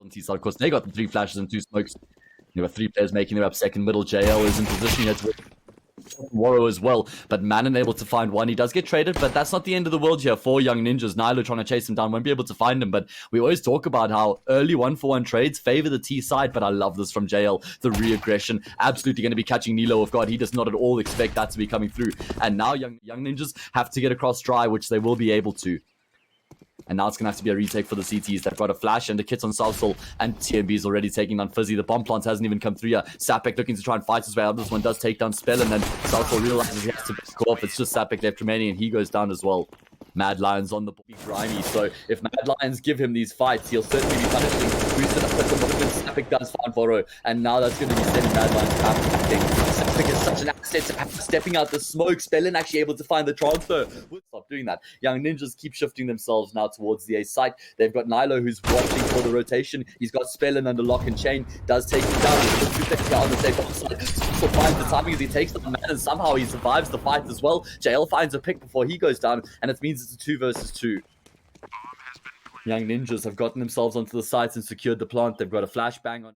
T-side, of course, they got the 3 flashes and 2 smokes. There were 3 players making their up second middle. JL is in position here to Warrow as well, but Manon able to find one. He does get traded, but that's not the end of the world here for Young Ninjas. Nilo trying to chase him down, won't be able to find him, but we always talk about how early 1-for-1 trades favor the T side, but I love this from JL. The re-aggression, absolutely going to be catching Nilo off guard. He does not at all expect that to be coming through, and now Young Ninjas have to get across dry, which they will be able to. And now it's going to have to be a retake for the CTs. They've got a flash and the kits on sausol, and TMB is already taking down phzy. The bomb plant hasn't even come through yet. Sapec looking to try and fight his way out. This one does take down Spell, and then sausol realizes he has to back off. It's just Sapec left remaining, and he goes down as well. Mad Lions on the grimy, so if Mad Lions give him these fights, he'll certainly be punishing. Boosted up at the moment, Sapec does find Voro, and now that's going to be sending Mad Lions back. Sapec is such an asset to have stepping out the smoke. Spellin actually able to find the transfer. We'll stop doing that. Young Ninjas keep shifting themselves now towards the A site. They've got Nilo who's watching for the rotation. He's got Spellin under lock and chain. Does take him down. He's got 2 players on the safe offside. So finds the timing as he takes the man, and somehow he survives the fight as well. JL finds a pick before he goes down, and it means it's a 2 versus 2. Young Ninjas have gotten themselves onto the sites and secured the plant. They've got a flashbang on.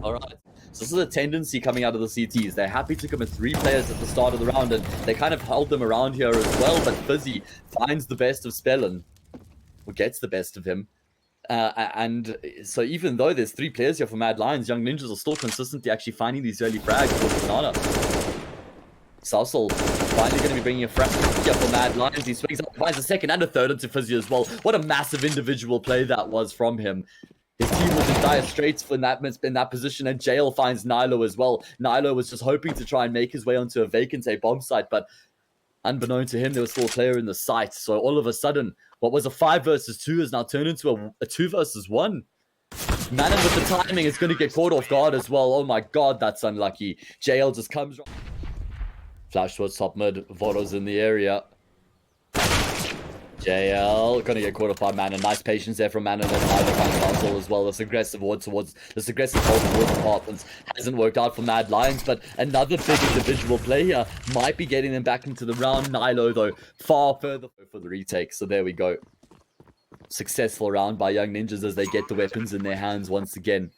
Alright, so this is a tendency coming out of the CTs. They're happy to commit 3 players at the start of the round, and they kind of held them around here as well, but phzy finds the best of Spellin, or gets the best of him. And so even though there's 3 players here for Mad Lions, Young Ninjas are still consistently actually finding these early frags for Banana. sausol finally going to be bringing a frag here for Mad Lions. He swings up, finds a second and a third into phzy as well. What a massive individual play that was from him. His team was in dire straits in that position, and JL finds Nilo as well. Nilo was just hoping to try and make his way onto a vacant bomb site, but unbeknown to him, there was still a player in the site. So all of a sudden, what was a 5 versus 2 has now turned into a 2 versus 1. Manon with the timing is going to get caught off guard as well. Oh my god, that's unlucky. JL just comes... Flash towards top mid. Voro's in the area. JL gonna get caught up by Manon. Nice patience there from Manon, and either finds sausol as well. This aggressive hold towards apartments hasn't worked out for Mad Lions, but another big individual play here might be getting them back into the round. Nilo though far further for the retake, so there we go. Successful round by Young Ninjas as they get the weapons in their hands once again.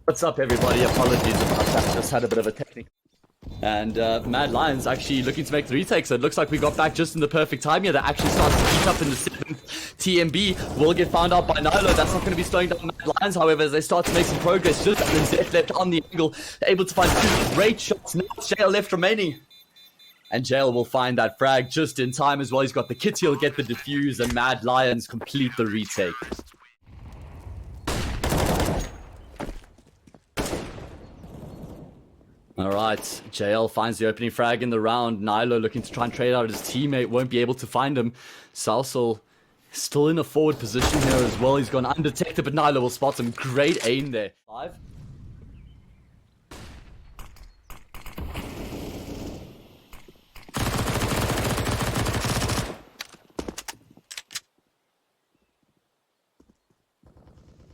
What's up, everybody? Apologies about that. Just had a bit of a technical. And Mad Lions actually looking to make the retake, so it looks like we got back just in the perfect time here. That actually starts to heat up in the 7th. TMB will get found out by Nilo. That's not going to be slowing down Mad Lions, however, as they start to make some progress. Just Zef left on the angle, able to find 2 great shots. Now JL left remaining. And JL will find that frag just in time as well. He's got the kit, he'll get the defuse, and Mad Lions complete the retake. Alright, JL finds the opening frag in the round. Nilo looking to try and trade out his teammate, won't be able to find him. sausol still in a forward position here as well. He's gone undetected, but Nilo will spot him. Great aim there. 5.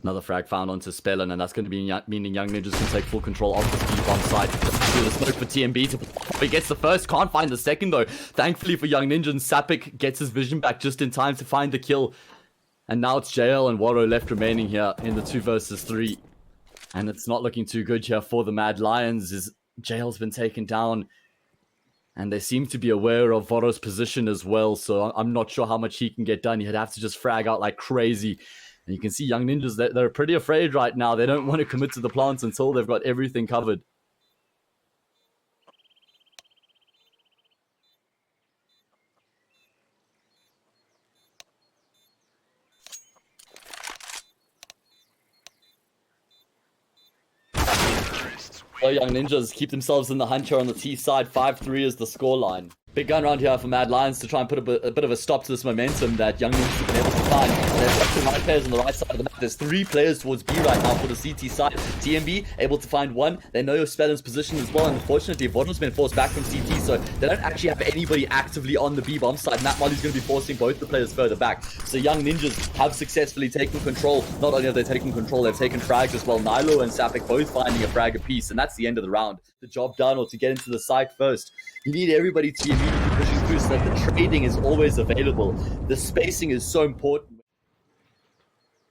Another frag found onto Spellin, and that's going to be meaning Young Ninjas can take full control of the deep bomb side. Through the smoke for TMB. He gets the first, can't find the second though. Thankfully for Young Ninjas, Sapec gets his vision back just in time to find the kill. And now it's JL and Warrow left remaining here in the 2 versus 3. And it's not looking too good here for the Mad Lions, as JL's been taken down. And they seem to be aware of Warrow's position as well, so I'm not sure how much he can get done. He'd have to just frag out like crazy. And you can see Young Ninjas, they're pretty afraid right now. They don't want to commit to the plants until they've got everything covered. So Young Ninjas keep themselves in the hunt here on the T side. 5-3 is the scoreline. Big gun round here for Mad Lions to try and put a bit of a stop to this momentum that Young Ninjas have been able to find. And there's lots of right players on the right side of the map. There's 3 players towards B right now for the CT side. TMB able to find 1. They know Spellin's position as well. And unfortunately, Vodden's been forced back from CT. So they don't actually have anybody actively on the B bomb side. And that Molly's going to be forcing both the players further back. So Young Ninjas have successfully taken control. Not only have they taken control, they've taken frags as well. Nilo and Sapec both finding a frag apiece. And that's the end of the round. The job done, or to get into the site first. You need everybody to be immediately pushing through so that the trading is always available. The spacing is so important.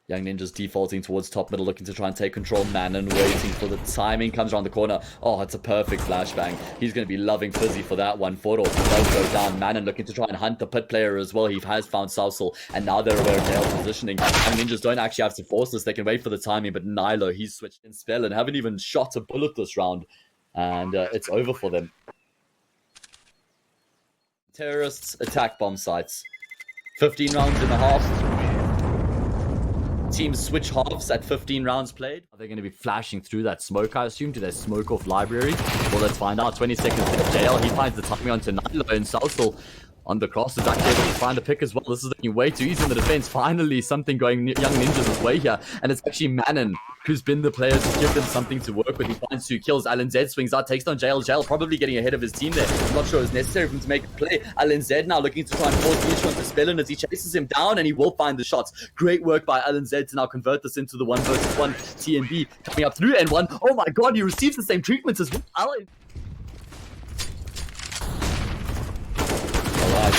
Young Ninjas defaulting towards top middle, looking to try and take control. Manon waiting for the timing. Comes around the corner. Oh, it's a perfect flashbang. He's going to be loving phzy for that one. Foro does go down. Manon looking to try and hunt the pit player as well. He has found sausol, and now they're aware of nail positioning. Young Ninjas don't actually have to force this. They can wait for the timing, but Nilo, he's switched in spell and haven't even shot a bullet this round. And it's over for them. Terrorists attack bomb sites. 15 rounds and a half. Teams switch halves at 15 rounds played. Are they going to be flashing through that smoke, I assume? Do they smoke off library? Well, let's find out. 20 seconds left. JL, he finds the timing onto Nilo, and sausol on the cross is actually able to find a pick as well. This is looking way too easy in the defense. Finally, something going Young Ninjas' way here. And it's actually Manon who's been the player to give them something to work with. He finds 2 kills. LNZ swings out, takes down JL. JL probably getting ahead of his team there. I'm not sure it's necessary for him to make a play. LNZ now looking to try and force the issue onto Spellin as he chases him down, and he will find the shots. Great work by LNZ to now convert this into the 1 versus 1. TMB coming up through N1. Oh my god, he receives the same treatment as well. Alright,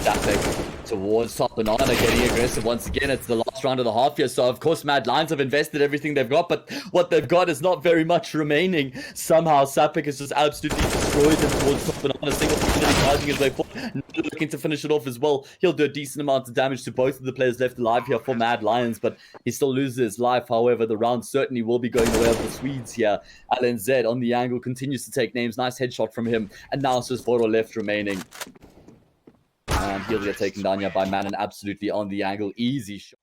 Sapec towards top banana, getting aggressive once again. It's the last round of the half here, so of course Mad Lions have invested everything they've got, but what they've got is not very much remaining. Somehow Sapec has just absolutely destroyed them towards top banana, single-handedly charging his way forward, looking to finish it off as well. He'll do a decent amount of damage to both of the players left alive here for Mad Lions, but he still loses his life. However, the round certainly will be going the way of the Swedes here. LNZ on the angle continues to take names. Nice headshot from him, and now it's just 4 left remaining. And he'll get taken down here by Manon, absolutely on the angle. Easy shot.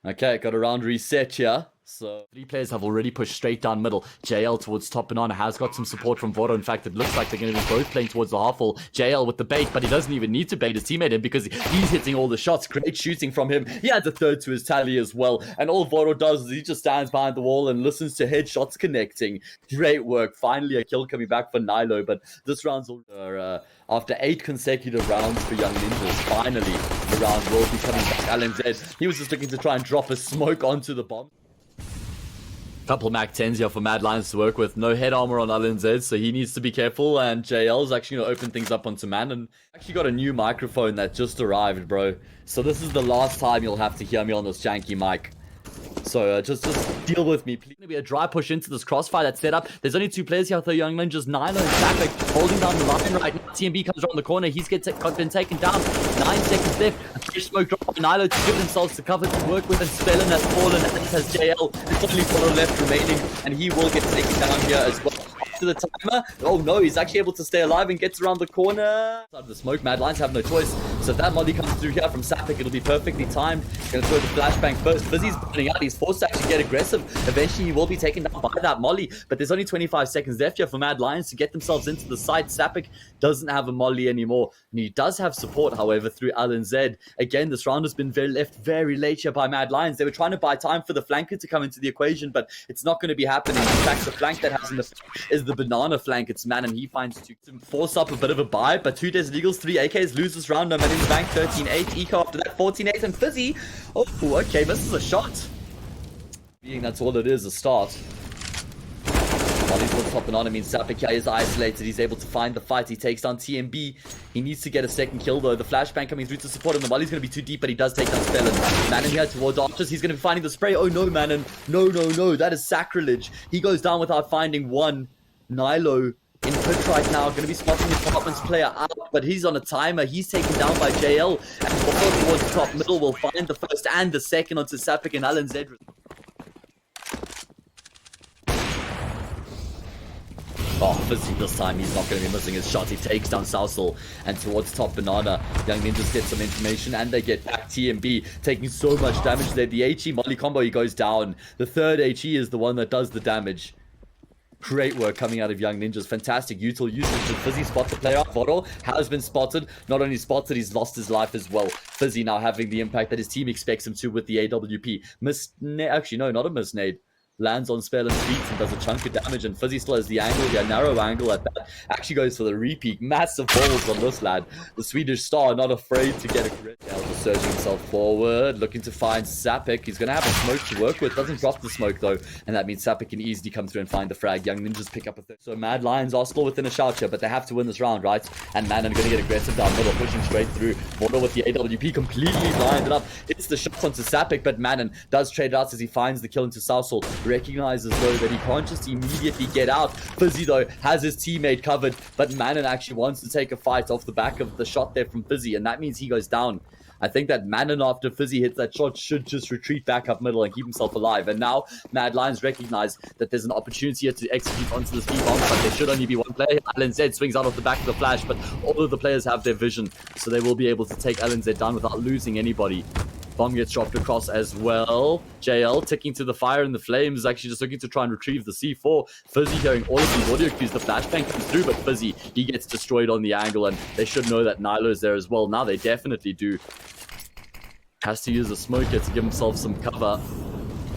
Okay, got a round reset here. So 3 players have already pushed straight down middle. JL towards top banana has got some support from Voro. In fact, it looks like they're going to be both playing towards the half wall. JL with the bait, but he doesn't even need to bait his teammate in because he's hitting all the shots. Great shooting from him. He adds a 3rd to his tally as well. And all Voro does is he just stands behind the wall and listens to headshots connecting. Great work. Finally a kill coming back for Nilo, but this round's after 8 consecutive rounds for Young Ninjas. Finally, the round will be coming back. LNZ, he was just looking to try and drop a smoke onto the bomb. Couple Mac 10s here for Mad Lions to work with. No head armor on LNZ, so he needs to be careful. And JL is actually going to open things up onto Man. And actually got a new microphone that just arrived, bro. So this is the last time you'll have to hear me on this janky mic. So just deal with me, please. Gonna be a dry push into this crossfire that's set up. There's only 2 players here, though. Young Ninjas, Nilo and Sapec holding down the line right now. TMB comes around the corner. He's been taken down. 9 seconds left. A fresh smoke drop by Nilo to give themselves to cover to work with, and Spellin has fallen, and it has JL. It's only 4 left remaining, and he will get taken down here as well. To the timer. Oh no, he's actually able to stay alive and gets around the corner. Out of the smoke, Mad Lions have no choice. So if that molly comes through here from Sapec, it'll be perfectly timed. Gonna throw the flashbang first. phzy's burning out. He's forced to actually get aggressive. Eventually, he will be taken down by that molly. But there's only 25 seconds left here for Mad Lions to get themselves into the site. Sapec doesn't have a molly anymore. And he does have support, however, through LNZ. Again, this round has been left very late here by Mad Lions. They were trying to buy time for the flanker to come into the equation, but it's not going to be happening. In fact, the flank that has in the is the banana flank. It's Man, and he finds 2 to force up a bit of a buy, but 2 Desert Eagles, 3 AKs lose this round. No man in the bank. 13-8. Eco after that, 14-8, and phzy. Oh, okay, this is a shot. Being that's all it is, a start. While he's on top banana means Sapec is isolated. He's able to find the fight. He takes down TMB. He needs to get a 2nd kill though. The flashbang coming through to support him. The volley's going to be too deep, but he does take down Spellin. Manon here towards Archers. He's going to be finding the spray. Oh no, Manon. No. That is sacrilege. He goes down without finding 1. Nilo in pit right now, going to be spotting the Department's player out, but he's on a timer. He's taken down by JL, and Ball towards the top middle will find the 1st and the 2nd onto Sapec and LNZ. Oh, phzy this time, he's not going to be missing his shot. He takes down sausol, and towards top banana, Young Ninjas get some information, and they get back TMB, taking so much damage there. The HE molly combo, he goes down. The third HE is the one that does the damage. Great work coming out of Young Ninjas. Fantastic util usage. Did phzy spot the player? Voro has been spotted. Not only spotted, he's lost his life as well. phzy now having the impact that his team expects him to with the AWP. Actually, no, not a misnade. Lands on Spellen's feet and does a chunk of damage, and phzy still has the angle here, narrow angle at that. Actually goes for the repeat. Massive balls on this lad. The Swedish star not afraid to get a crit. Elder surging himself forward, looking to find Sapec. He's going to have a smoke to work with. Doesn't drop the smoke though, and that means Sapec can easily come through and find the frag. Young Ninjas pick up a third. So Mad Lions are still within a shout here, but they have to win this round, right? And Manon going to get aggressive down middle, pushing straight through. Voro with the AWP completely blinded up. It's the shot onto Sapec, but Manon does trade it out as he finds the kill into sausol. Recognizes though that he can't just immediately get out. phzy though has his teammate covered, but Manon actually wants to take a fight off the back of the shot there from phzy, and that means he goes down. I think that Manon, after phzy hits that shot, should just retreat back up middle and keep himself alive. And now Mad Lions recognize that there's an opportunity here to execute onto the speed bomb, but there should only be one player. LNZ swings out of the back of the flash, but all of the players have their vision, so they will be able to take LNZ down without losing anybody. Bomb gets dropped across as well. JL ticking to the fire and the flames, is actually just looking to try and retrieve the C4. phzy hearing all of these audio cues. The flashbang comes through, but phzy, he gets destroyed on the angle, and they should know that Nilo is there as well. Now they definitely do. Has to use a smoker to give himself some cover.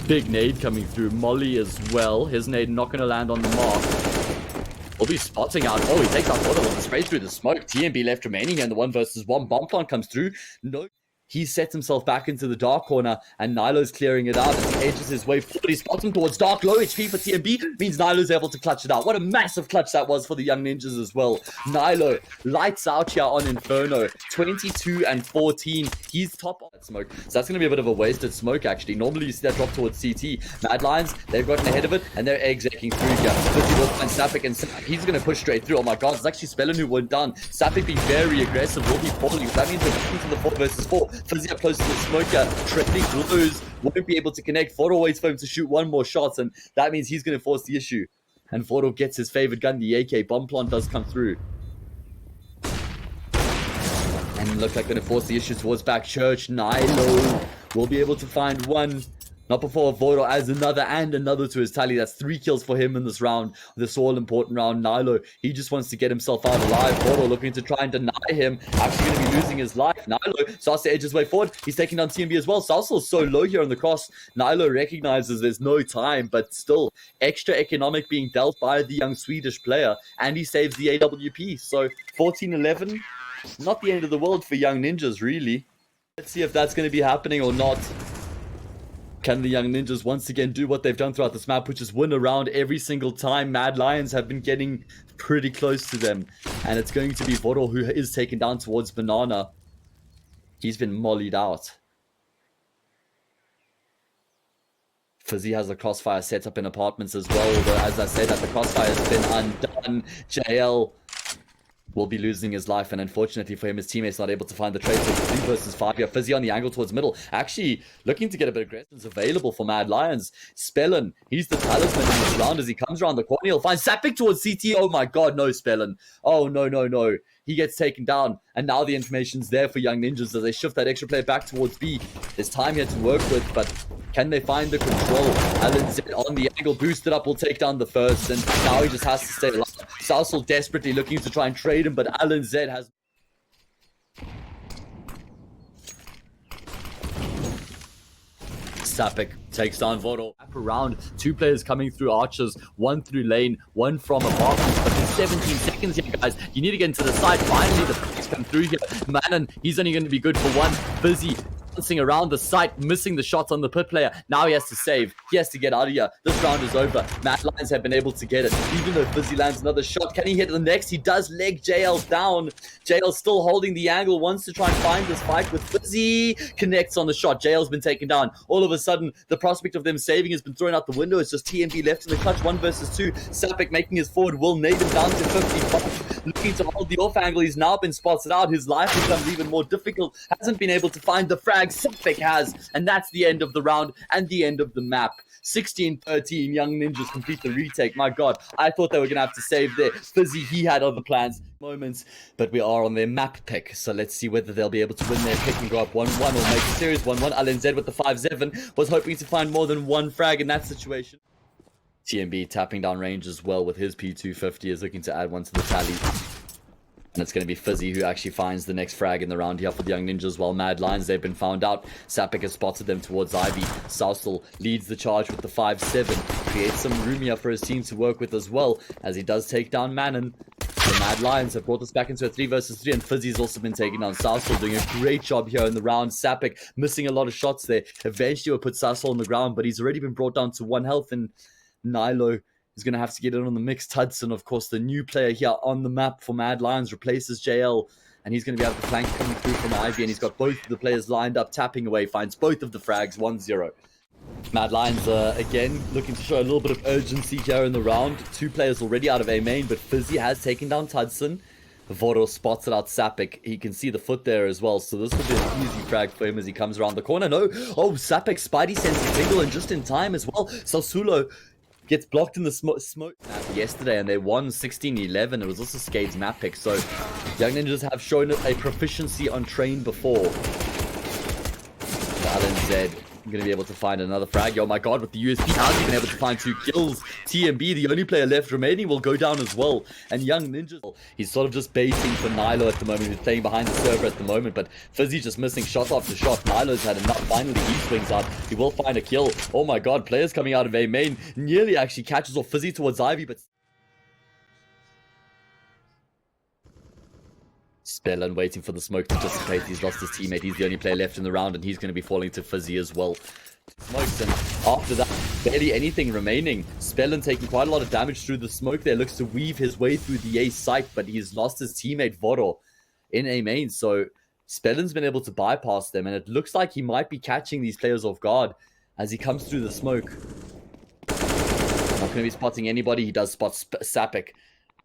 Big nade coming through. Molly as well. His nade not going to land on the mark. Will be spotting out. Oh, he takes out water with the spray through the smoke. TMB left remaining, and the 1v1 bomb plant comes through. No. He sets himself back into the dark corner, and Nilo's clearing it out as he edges his way forward. He spots him towards dark. Low HP for TMB means Nilo's able to clutch it out. What a massive clutch that was for the Young Ninjas as well. Nilo lights out here on Inferno. 22 and 14. He's top of that smoke. So that's going to be a bit of a wasted smoke, actually. Normally you see that drop towards CT. Mad Lions, they've gotten ahead of it, and they're execing through here. phzy will find Sapec, and he's going to push straight through. Oh my god, it's actually Spellen who went down. Sapec being very aggressive, will be falling. That means we're back into the 4 versus 4. phzy up close to the smoker, trading blows, won't be able to connect. Voro waits for him to shoot one more shot, and that means he's going to force the issue. And Voro gets his favorite gun, the AK. Bomb plant does come through. And looks like going to force the issue towards back church. Nilo will be able to find one. Not before Voro adds another to his tally. That's 3 kills for him in this round. This all-important round. Nilo, he just wants to get himself out alive. Voro looking to try and deny him. Actually going to be losing his life. Nilo starts to edge his way forward. He's taking down TMB as well. Sausol's so low here on the cross. Nilo recognizes there's no time, but still, extra economic being dealt by the young Swedish player, and he saves the AWP. So, 14-11, not the end of the world for Young Ninjas, really. Let's see if that's going to be happening or not. Can the Young Ninjas once again do what they've done throughout this map, which is win around every single time? Mad Lions have been getting pretty close to them. And it's going to be Voro who is taken down towards Banana. He's been mollied out. phzy has the crossfire set up in apartments as well. But as I said, that the crossfire has been undone. JL will be losing his life, and unfortunately for him, his teammates not able to find the trade. So 3 versus 5 here. phzy on the angle towards middle, actually looking to get a bit of aggression available for Mad Lions. Spellen, he's the talisman in this round. As he comes around the corner, he'll find Sapec towards CT. Oh my god, no, Spellen. Oh no. He gets taken down, and now the information's there for Young Ninjas as they shift that extra player back towards B. There's time here to work with, but can they find the control? LNZ on the angle, boosted up, will take down the first, and now he just has to stay alive. sausol desperately looking to try and trade him, but LNZ has... Sapec takes down Voro. Wrap around, 2 players coming through archers, 1 through lane, 1 from apartments. But in 17 seconds here, guys, you need to get into the side. Finally, the players come through here. Manon, he's only going to be good for 1. phzy bouncing around the site, missing the shots on the pit player. Now he has to save. He has to get out of here. This round is over. Mad Lions have been able to get it. Even though phzy lands another shot, can he hit the next? He does leg JL down. JL still holding the angle, wants to try and find this fight with phzy. Connects on the shot. JL's been taken down. All of a sudden, the prospect of them saving has been thrown out the window. It's just TMB left in the clutch. 1 versus 2. Sapec making his forward will nade him down to 55. Looking to hold the off angle. He's now been spotted out. His life becomes even more difficult. Hasn't been able to find the frag. Sapec has. And that's the end of the round and the end of the map. 16-13, Young Ninjas complete the retake. My God, I thought they were going to have to save there. phzy, he had other plans, moments, but we are on their map pick. So let's see whether they'll be able to win their pick and go up 1-1 or make a series 1-1. LNZ with the 5-7 was hoping to find more than one frag in that situation. TMB tapping down range as well with his P250 is looking to add one to the tally. And it's going to be phzy who actually finds the next frag in the round here for the Young Ninjas, while Mad Lions, they've been found out. Sapec has spotted them towards Ivy. sausol leads the charge with the 5-7. Creates some room here for his team to work with as well, as he does take down Manon. The Mad Lions have brought us back into a 3 versus 3, and phzy's also been taking down sausol, doing a great job here in the round. Sapec missing a lot of shots there. Eventually will put sausol on the ground, but he's already been brought down to 1 health, and Nilo is going to have to get in on the mix. tudsoN, of course, the new player here on the map for Mad Lions, replaces JL, and he's going to be able to flank coming through from Ivy, and he's got both of the players lined up, tapping away, finds both of the frags, 1-0. Mad Lions again looking to show a little bit of urgency here in the round. 2 players already out of A main, but phzy has taken down tudsoN. Voro spots it out Sapec. He can see the foot there as well, so this will be an easy frag for him as he comes around the corner. No, oh, Sapec Spidey sends a deagle, and just in time as well. sausol gets blocked in the smoke yesterday, and they won 16-11. It was also Skade's map pick, so Young Ninjas have shown a proficiency on train before. LNZ going to be able to find another frag. Oh my God, with the USP, how's he been able to find 2 kills? TMB, the only player left remaining, will go down as well. And Young Ninjas, he's sort of just baiting for Nilo at the moment. He's playing behind the server at the moment, but phzy just missing shot after shot. Nilo's had enough. Finally, he swings out. He will find a kill. Oh my God, players coming out of A main. Nearly actually catches off phzy towards Ivy, but Brollan waiting for the smoke to dissipate. He's lost his teammate. He's the only player left in the round, and he's going to be falling to phzy as well. Smokes, and after that, barely anything remaining. Brollan taking quite a lot of damage through the smoke there. Looks to weave his way through the A site, but he's lost his teammate Voro in A main. So Brollan's been able to bypass them, and it looks like he might be catching these players off guard as he comes through the smoke. Not going to be spotting anybody. He does spot Sapec.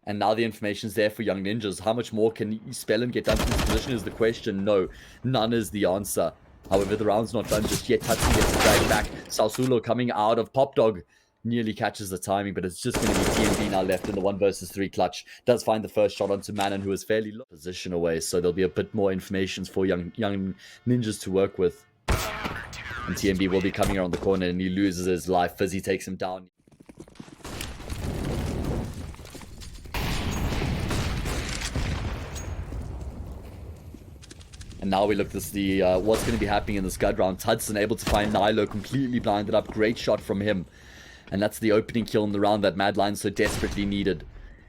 And now the information's there for Young Ninjas. How much more can Brollan get done from this position is the question. No, none is the answer. However, the round's not done just yet. tudsoN gets dragged back. sausol coming out of Pop Dog nearly catches the timing, but it's just going to be TMB now left in the 1 versus 3 clutch. Does find the first shot onto Manon, who is fairly low position away, so there'll be a bit more information for young Ninjas to work with. And TMB will be coming around the corner, and he loses his life. phzy takes him down. And now we look to see what's going to be happening in the scud round. tudsoN able to find Nilo, completely blinded up. Great shot from him. And that's the opening kill in the round that Mad Lions so desperately needed.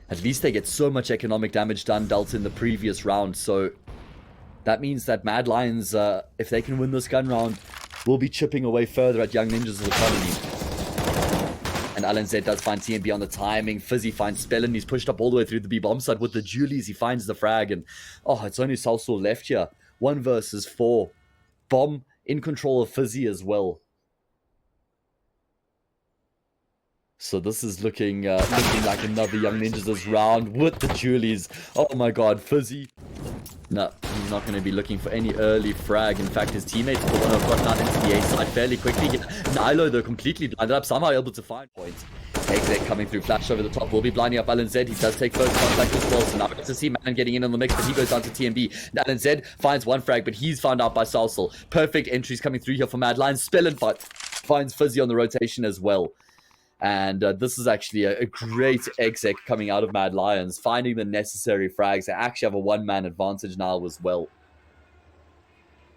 At least they get so much economic damage done dealt in the previous round. So that means that Mad Lions, if they can win this gun round, will be chipping away further at Young Ninjas' economy. And LNZ does find TMB on the timing. phzy finds Brollan. He's pushed up all the way through the B bomb side with the Julies. He finds the frag. And, oh, it's only sausol left here. 1 versus 4. Bomb in control of phzy as well. So this is looking like another Young Ninjas' round with the Julies. Oh my God, phzy. No, he's not going to be looking for any early frag. In fact, his teammates are the one who've gotten out into the A side fairly quickly. Nilo, though, completely blinded up, somehow able to find points. Exec coming through, flash over the top, will be blinding up LNZ. He does take first contact as well, so now we get to see Manon getting in on the mix, but he goes down to TMB. LNZ finds 1 frag, but he's found out by sausol. Perfect entries coming through here for Mad Lions. Brollan finds phzy on the rotation as well. And this is actually a great exec coming out of Mad Lions, finding the necessary frags. They actually have a 1-man advantage now as well.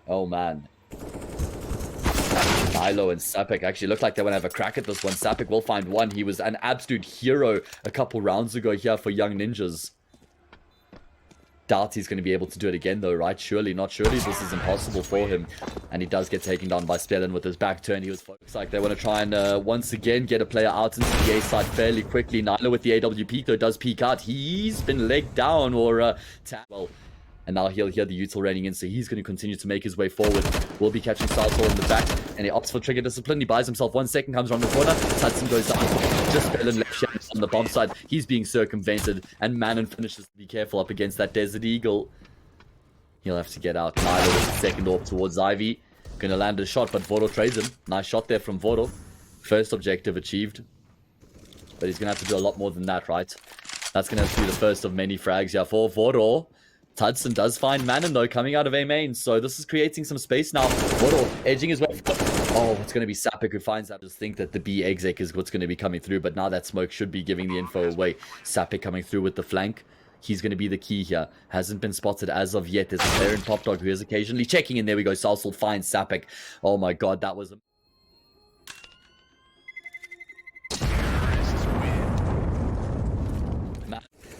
Oh, man. Nilo and Sapec actually look like they want to have a crack at this one. Sapec will find 1. He was an absolute hero a couple rounds ago here for Young Ninjas. Doubt he's going to be able to do it again, though, right? Surely, not surely. This is impossible for him. And he does get taken down by Brollan with his back turn. He was focused like they want to try and once again get a player out into the A side fairly quickly. Nilo with the AW peek, though, does peek out. He's been legged down or well. And now he'll hear the util raining in, so he's going to continue to make his way forward. Will be catching sausol in the back, and he opts for trigger discipline. He buys himself 1 second, comes around the corner. tudsoN goes down. Just Brollan left shot on the bomb side. He's being circumvented, and Manon finishes. Be careful up against that Desert Eagle. He'll have to get out. Nilo with the second off towards Ivy. Going to land a shot, but Voro trades him. Nice shot there from Voro. First objective achieved. But he's going to have to do a lot more than that, right? That's going to have to be the first of many frags. Yeah, for Voro. tudsoN does find Manon, though, coming out of A main. So this is creating some space now. Voro edging his way. Oh, it's going to be Sapec who finds that. I just think that the B exec is what's going to be coming through. But now that smoke should be giving the info away. Sapec coming through with the flank. He's going to be the key here. Hasn't been spotted as of yet. There's a player in Pop Dog who is occasionally checking. And there we go. sausol finds Sapec. Oh, my God. That was...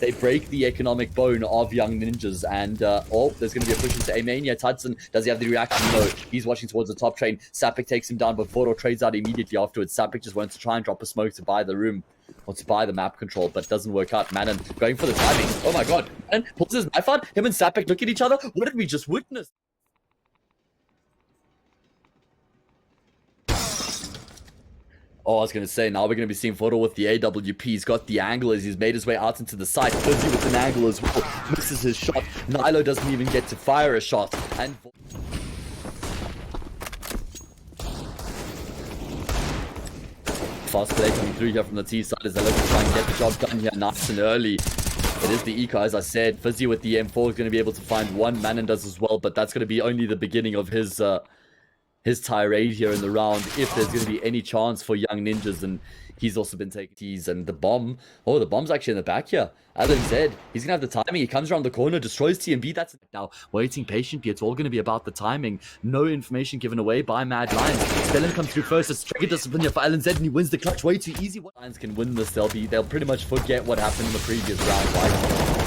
They break the economic bone of young ninjas, and oh, there's going to be a push into A main. Yeah, tudsoN, does he have the reaction? No, he's watching towards the top train. Sapec takes him down, but Voro trades out immediately afterwards. Sapec just wants to try and drop a smoke to buy the room, or to buy the map control, but doesn't work out. Manon going for the timing. Oh my God, Manon pulls his knife out. Him and Sapec look at each other. What did we just witness? Oh, I was going to say, now we're going to be seeing Voro with the AWP. He's got the angle as he's made his way out into the side. phzy with an angle as well. Misses his shot. Nilo doesn't even get to fire a shot. And fast play coming through here from the T side as they're looking to try and get the job done here nice and early. It is the eco, as I said. phzy with the M4 is going to be able to find one. Manon does as well, but that's going to be only the beginning of his tirade here in the round, if there's going to be any chance for young ninjas. And he's also been taking teas, and the bomb. Oh, the bomb's actually in the back here. LNZ, he's going to have the timing. He comes around the corner, destroys TMB. That's it. Now, waiting patiently. It's all going to be about the timing. No information given away by Mad Lions. Spellin comes through first. It's trigger discipline here for LNZ, and he wins the clutch way too easy. What Lions can win this, they'll pretty much forget what happened in the previous round, right?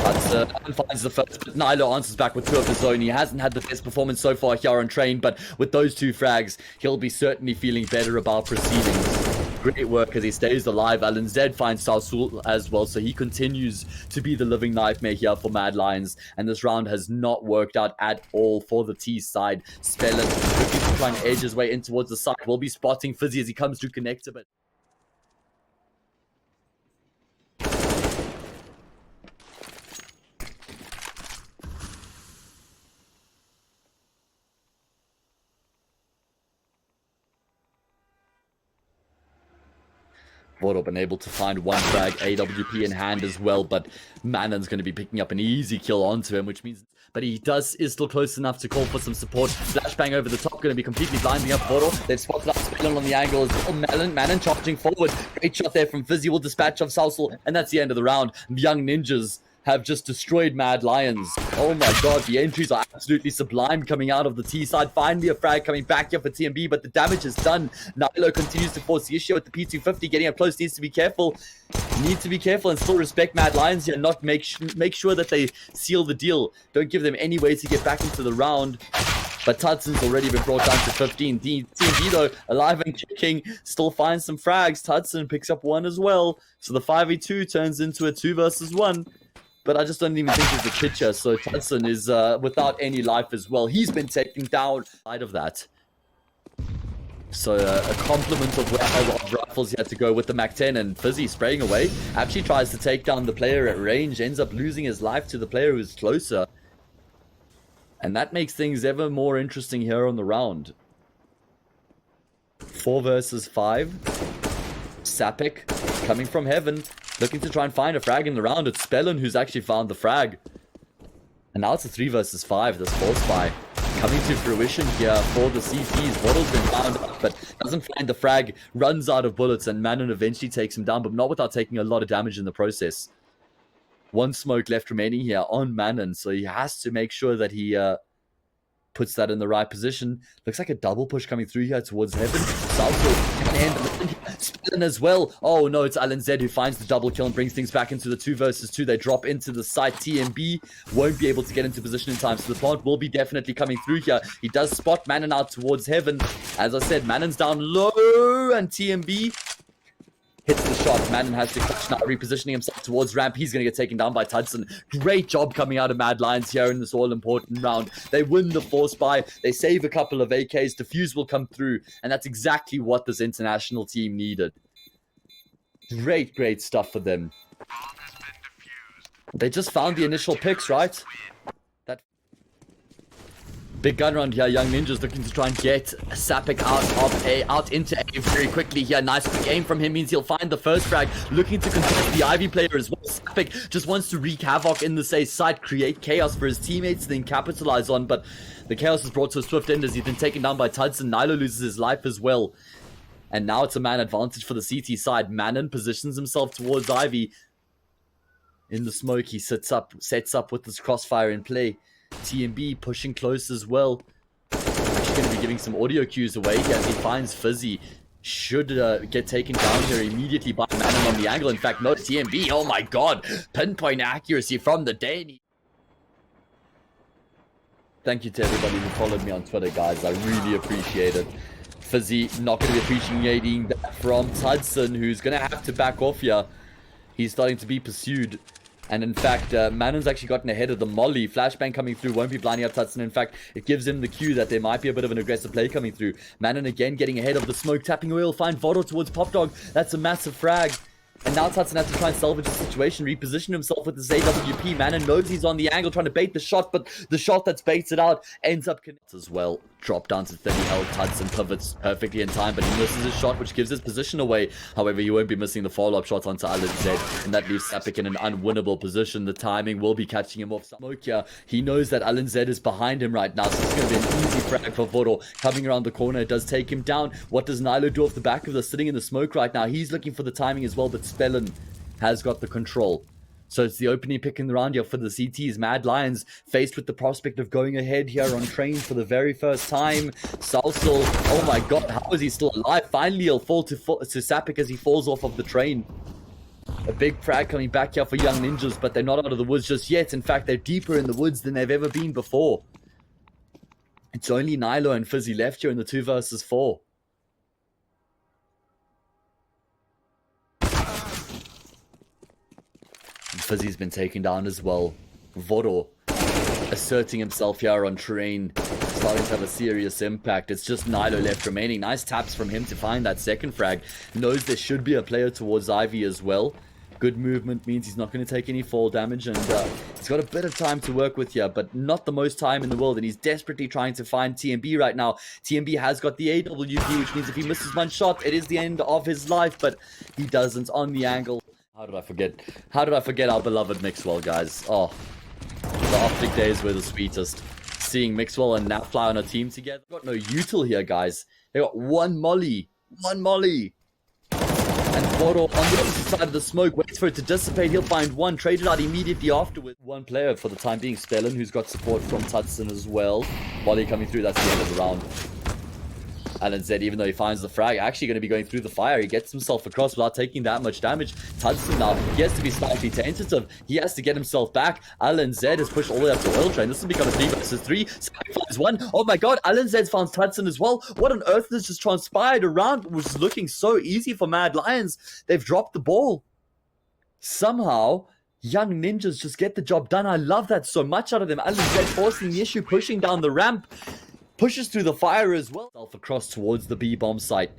tudsoN finds the first, but Nilo answers back with two of his own. He hasn't had the best performance so far here on train, but with those two frags, he'll be certainly feeling better about proceedings. Great work as he stays alive. LNZ finds sausol as well, so he continues to be the living nightmare here for Mad Lions. And this round has not worked out at all for the T side. Spellin looking to try and edge his way in towards the side. We'll be spotting phzy as he comes to connect a bit. Voro been able to find one frag, AWP in hand as well, but Manon's going to be picking up an easy kill onto him, which means, but he is still close enough to call for some support. Flashbang over the top, going to be completely blinding up Voro. They've spotted up Spellin on the angle as well. Manon charging forward. Great shot there from phzy, will dispatch of sausol, and that's the end of the round. Young ninjas have just destroyed Mad Lions. Oh my God, the entries are absolutely sublime coming out of the T side. Finally a frag coming back here for TMB, but the damage is done. Nilo continues to force the issue with the P250, getting up close, needs to be careful. Need to be careful and still respect Mad Lions here, not make sure that they seal the deal. Don't give them any way to get back into the round. But tudsoN's already been brought down to 15. TMB, though, alive and kicking, still finds some frags. tudsoN picks up one as well. So the 5v2 turns into a 2 versus 1. But I just don't even think he's a pitcher, so tudsoN is without any life as well. He's been taken down out of that. So a compliment of rifles he had to go with the Mac-10, and phzy spraying away. Actually tries to take down the player at range, ends up losing his life to the player who's closer. And that makes things ever more interesting here on the round. 4 versus 5. Sapec coming from heaven, looking to try and find a frag in the round. It's Spellin who's actually found the frag. And now it's a 3 versus 5. This false buy coming to fruition here for the CTs. Voro's been found up, but doesn't find the frag. Runs out of bullets, and Manon eventually takes him down, but not without taking a lot of damage in the process. One smoke left remaining here on Manon, so he has to make sure that he puts that in the right position. Looks like a double push coming through here towards heaven. sausol can end Spellin as well. Oh no, it's LNZ who finds the double kill and brings things back into the 2 versus 2. They drop into the site. TMB won't be able to get into position in time, so the plant will be definitely coming through here. He does spot Manon out towards heaven. As I said, Manon's down low, and TMB hits the shot. Manon has to clutch now, repositioning himself towards ramp. He's going to get taken down by tudsoN. Great job coming out of Mad Lions here in this all-important round. They win the force buy. They save a couple of AKs. Defuse will come through, and that's exactly what this international team needed. Great stuff for them. They just found the initial picks, right? Big gun round here. Young Ninjas looking to try and get Sapec out into A very quickly here. Nice quick aim from him means he'll find the first frag. Looking to contest the Ivy player as well. Sapec just wants to wreak havoc in the A side, create chaos for his teammates, then capitalize on. But the chaos is brought to a swift end as he's been taken down by tudsoN. Nilo loses his life as well. And now it's a man advantage for the CT side. Manon positions himself towards Ivy. In the smoke, he sets up with this crossfire in play. TMB pushing close as well. Actually going to be giving some audio cues away here as he finds phzy. Should get taken down here immediately by Manon on the angle. In fact, no, TMB, oh my god. Pinpoint accuracy from the Dane. Thank you to everybody who followed me on Twitter, guys. I really appreciate it. phzy not going to be appreciating that from tudsoN, who's going to have to back off here. He's starting to be pursued. And in fact, Manon's actually gotten ahead of the molly. Flashbang coming through won't be blinding up tudsoN. In fact, it gives him the cue that there might be a bit of an aggressive play coming through. Manon again getting ahead of the smoke, tapping away. He'll find vodo towards Popdog. That's a massive frag. And now tudsoN has to try and salvage the situation, reposition himself with this AWP. Manon knows he's on the angle, trying to bait the shot, but the shot that's baited out ends up connecting as well. Drop down to 30 health. tudsoN pivots perfectly in time, but he misses his shot, which gives his position away. However, he won't be missing the follow-up shots onto LNZ, and that leaves Sapec in an unwinnable position. The timing will be catching him off. Smoke here. He knows that LNZ is behind him right now, so it's going to be an easy frag for vodo. Coming around the corner, it does take him down. What does Nilo do off the back of this? Sitting in the smoke right now. He's looking for the timing as well, but Spellin has got the control. So it's the opening pick in the round here for the CTs. Mad Lions faced with the prospect of going ahead here on train for the very first time. sausol, oh my god, how is he still alive? Finally he'll fall to Sapec as he falls off of the train. A big frag coming back here for Young Ninjas, but they're not out of the woods just yet. In fact, they're deeper in the woods than they've ever been before. It's only Nilo and phzy left here in the 2 versus 4. phzy's been taken down as well. vodo asserting himself here on train, starting to have a serious impact. It's just Nilo left remaining. Nice taps from him to find that second frag. Knows there should be a player towards Ivy as well. Good movement means he's not going to take any fall damage, and he's got a bit of time to work with here, but not the most time in the world, and he's desperately trying to find TMB right now. TMB has got the AWP, which means if he misses one shot, it is the end of his life, but he doesn't on the angle. How did I forget? How did I forget our beloved Mixwell, guys? Oh, the optic days were the sweetest. Seeing Mixwell and Napfly on a team together. Got no util here, guys. They got one molly. One molly. And vodo on the opposite side of the smoke waits for it to dissipate. He'll find one, traded out immediately afterwards. One player for the time being, Spellin, who's got support from tudsoN as well. Molly coming through, that's the end of the round. LNZ, even though he finds the frag, actually going to be going through the fire. He gets himself across without taking that much damage. tudsoN now, he has to be slightly tentative. He has to get himself back. LNZ has pushed all the way up to Oil Train. This will become a 3 versus 3. Sacrifice 1. Oh my god, LNZ's found tudsoN as well. What on earth has just transpired around? It was looking so easy for Mad Lions. They've dropped the ball. Somehow, Young Ninjas just get the job done. I love that so much out of them. LNZ forcing the issue, pushing down the ramp. Pushes through the fire as well. Across towards the B bomb site.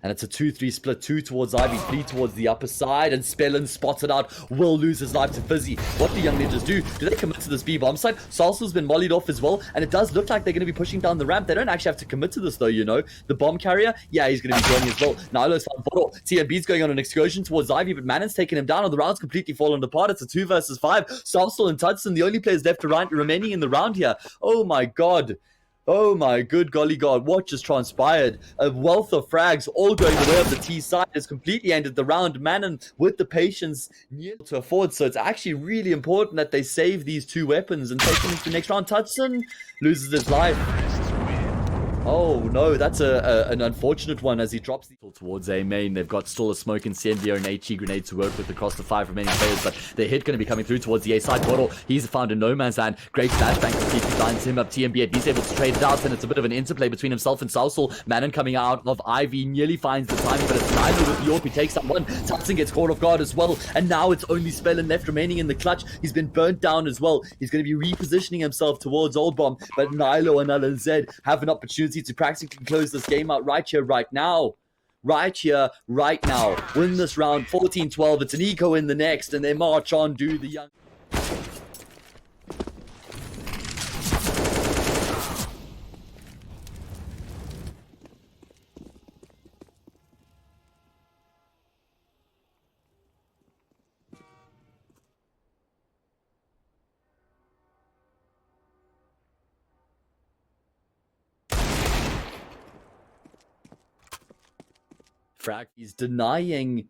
And it's a 2-3 split. 2 towards Ivy, 3 towards the upper side. And Spellin spotted out. Will lose his life to phzy. What do Young Ninjas do? Do they commit to this B bomb site? Sausol's been mollied off as well. And it does look like they're going to be pushing down the ramp. They don't actually have to commit to this though, you know. The bomb carrier, yeah, he's going to be joining as well. Nilo's found vodo. TMB's going on an excursion towards Ivy, but Manon's taking him down. On the round's completely fallen apart. It's a 2 versus 5. Sausol and tudsoN, the only players left remaining in the round here. Oh my god. Oh my good golly god, what just transpired? A wealth of frags all going the way of the T side has completely ended the round. Manon with the patience near to afford, so it's actually really important that they save these 2 weapons and take them into the next round. tudsoN loses his life. Oh no, that's an unfortunate one as he drops towards A main. They've got still a smoke incendiary and HE grenade to work with across the 5 remaining players, but the hit going to be coming through towards the A side. vodo, he's found in no man's land. Great flashbang completely blinds him up. TMB, he's able to trade it out, and it's a bit of an interplay between himself and sausol. Manon coming out of Ivy nearly finds the timing, but it's Nilo with the AWP. He takes that one. tudsoN gets caught off guard as well, and now it's only Spellin left remaining in the clutch. He's been burnt down as well. He's going to be repositioning himself towards Old Bomb, but Nilo and LNZ have an opportunity to practically close this game out right here, right now. Right here, right now. Win this round 14-12. It's an niko in the next, and they march on, do the young. frag. He's denying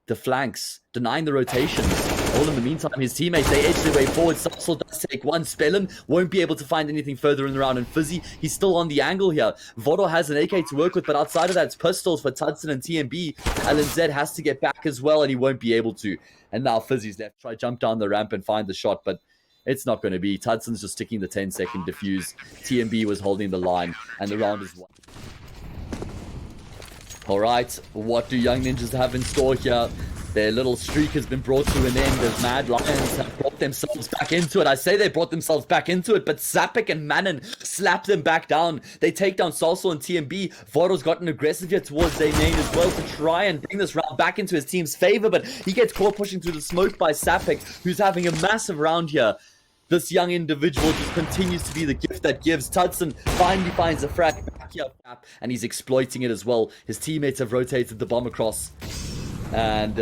the flanks, denying the rotations. All in the meantime, his teammates, they edge their way forward. sausol does take one. Spellen won't be able to find anything further in the round. And phzy, he's still on the angle here. Vodo has an AK to work with, but outside of that, it's pistols for tudsoN and TMB. LNZ has to get back as well, and he won't be able to. And now phzy's left. Try jump down the ramp and find the shot, but it's not going to be. tudson's just sticking the 10-second defuse. TMB was holding the line, and the round is won. Alright, what do Young Ninjas have in store here? Their little streak has been brought to an end as Mad Lions have brought themselves back into it. I say they brought themselves back into it, but Sapec and Manon slap them back down. They take down sausol and TMB. Vodo's gotten aggressive here towards their main as well to try and bring this round back into his team's favor, but he gets caught pushing through the smoke by Sapec, who's having a massive round here. This young individual just continues to be the gift that gives. tudsoN finally finds a frag back here, and he's exploiting it as well. His teammates have rotated the bomb across. And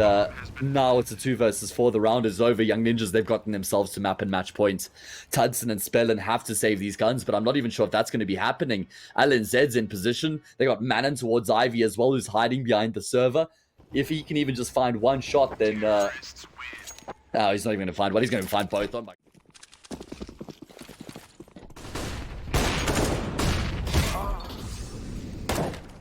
now it's a 2 versus 4. The round is over. Young Ninjas, they've gotten themselves to map and match point. tudsonN and Spellen have to save these guns, but I'm not even sure if that's going to be happening. LNZ's in position. They got Manon towards Ivy as well, who's hiding behind the server. If he can even just find one shot, then... oh, he's not even going to find one. He's going to find both. Oh my...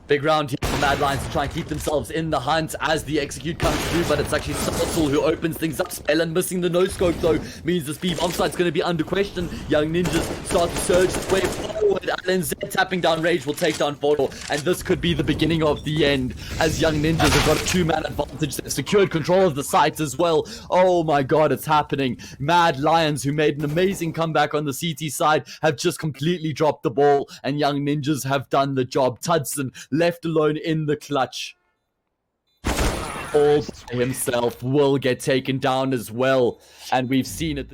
Big round here for Mad Lions to try and keep themselves in the hunt as the execute comes through, but it's actually sausol who opens things up. Spellen missing the no-scope, though, means the speed bomb site's going to be under question. Young Ninjas start to surge its way forward. LNZ tapping down Rage will take down Vodo, and this could be the beginning of the end, as Young Ninjas have got a 2-man advantage. They've secured control of the sites as well. Oh my god, it's happening. Mad Lions, who made an amazing comeback on the CT side, have just completely dropped the ball, and Young Ninjas have done the job. tudsonN left alone in the clutch, all by himself, will get taken down as well, and we've seen it.